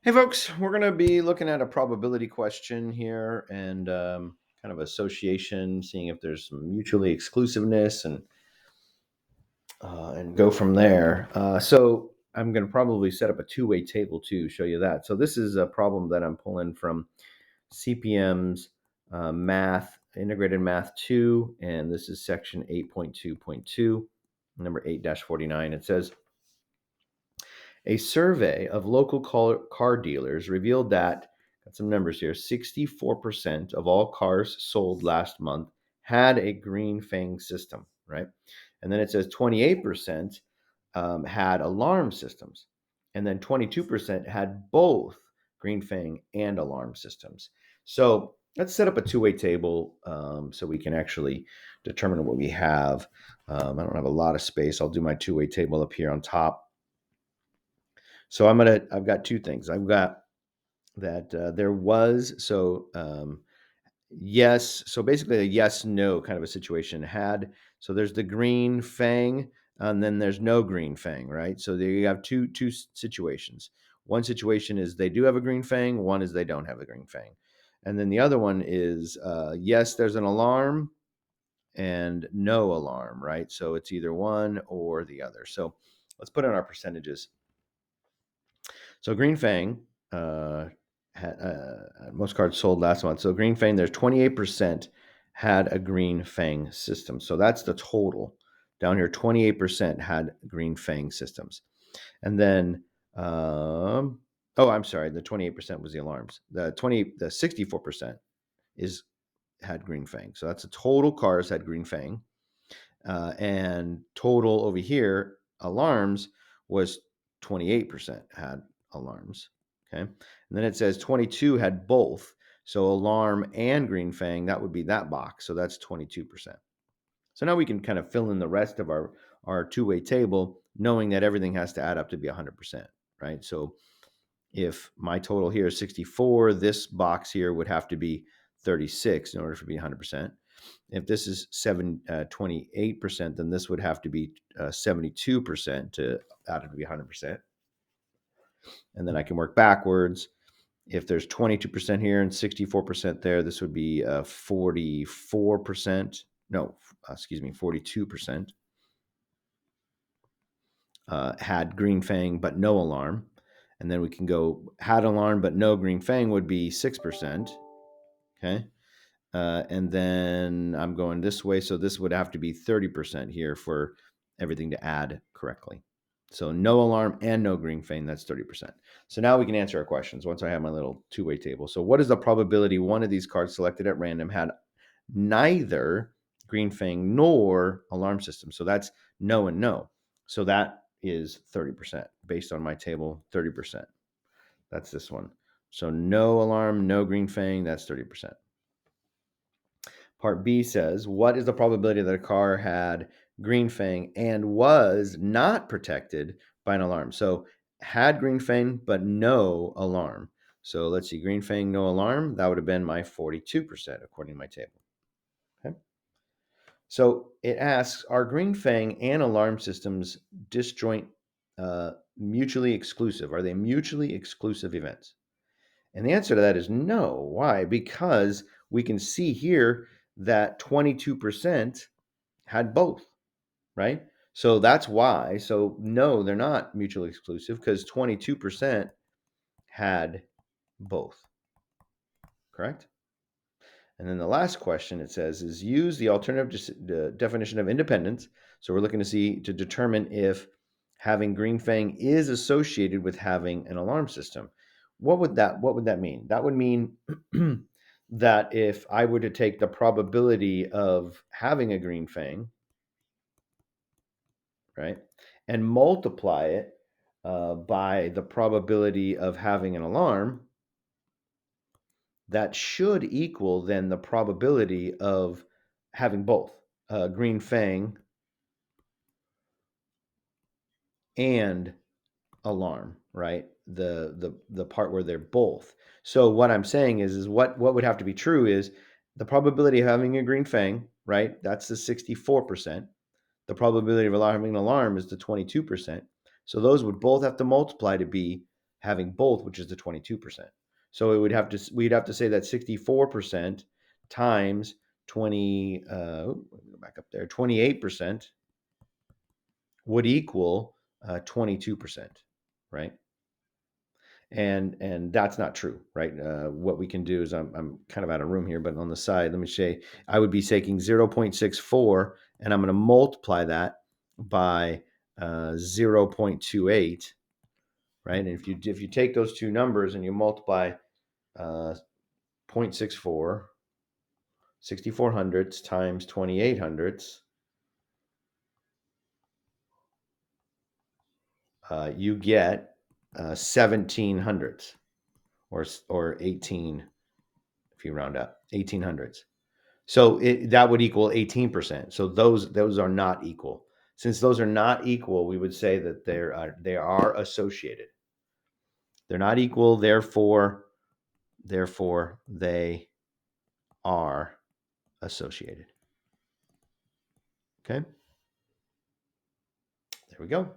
Hey, folks, we're going to be looking at a probability question here and kind of association, seeing if there's some mutually exclusiveness and go from there. So I'm going to probably set up a two-way table to show you that. So this is a problem that I'm pulling from CPM's Math, Integrated Math 2, and this is section 8.2.2, number 8-49. It says, a survey of local car dealers revealed that, got some numbers here, 64% of all cars sold last month had a green fang system, right? And then it says 28% had alarm systems. And then 22% had both green fang and alarm systems. So let's set up a two-way table so we can actually determine what we have. I don't have a lot of space. I'll do my two-way table up here on top. So I've got two things. I've got that there was, yes. So basically a yes, no kind of a situation had. So there's the green fang and then there's no green fang, right? So there you have two situations. One situation is they do have a green fang. One is they don't have a green fang. And then the other one is, yes, there's an alarm and no alarm, right? So it's either one or the other. So let's put in our percentages. So Green Fang had most cards sold last month. So Green Fang, there's 28% had a Green Fang system. So that's the total. Down here, 28% had Green Fang systems. And then, I'm sorry, the 28% was the alarms. The 64% had Green Fang. So that's the total cars had Green Fang. And total over here, alarms was 28% had alarms. Okay. And then it says 22 had both. So alarm and green fang, that would be that box. So that's 22%. So now we can kind of fill in the rest of our two-way table, knowing that everything has to add up to be 100%, right? So if my total here is 64, this box here would have to be 36 in order to be 100%. If this is 28%, then this would have to be 72% to add it to be 100%. And then I can work backwards. If there's 22% here and 64% there, this would be 44%. No, excuse me, 42% had green fang but no alarm. And then we can go had alarm but no green fang would be 6%. Okay. And then I'm going this way. So this would have to be 30% here for everything to add correctly. So no alarm and no green fang, that's 30%. So now we can answer our questions once I have my little two-way table. So what is the probability one of these cards selected at random had neither green fang nor alarm system? So that's no and no. So that is 30% based on my table, 30%. That's this one. So no alarm, no green fang, that's 30%. Part B says, what is the probability that a car had green fang and was not protected by an alarm? So had green fang, but no alarm. So let's see, green fang, no alarm. That would have been my 42% according to my table. Okay. So it asks, are green fang and alarm systems disjoint, mutually exclusive? Are they mutually exclusive events? And the answer to that is no. Why? Because we can see here that 22% had both, right? So that's why. So no, they're not mutually exclusive because 22% had both, correct? And then the last question it says is use the alternative definition of independence. So we're looking to determine if having green fang is associated with having an alarm system. What would that mean? That would mean that if I were to take the probability of having a green fang, right, and multiply it by the probability of having an alarm, that should equal then the probability of having both green fang and alarm, right? The part where they're both. So what I'm saying is what would have to be true is the probability of having a green fang, right? That's the 64%. The probability of having an alarm is the 22%. So those would both have to multiply to be having both, which is the 22%. So we'd have to say that 64% times 20, go back up there, 28% would equal 22%, right? And that's not true, right? What we can do is I'm kind of out of room here, but on the side, let me say I would be taking 0.64 and I'm going to multiply that by 0.28, right? And if you take those two numbers and you multiply 0.64, 64 hundredths times 28 hundredths, you get 17 hundredths, or 18 if you round up, 18 hundredths. So that would equal 18%. So those are not equal. Since those are not equal, we would say that they are associated. They're not equal, therefore they are associated. Okay? There we go.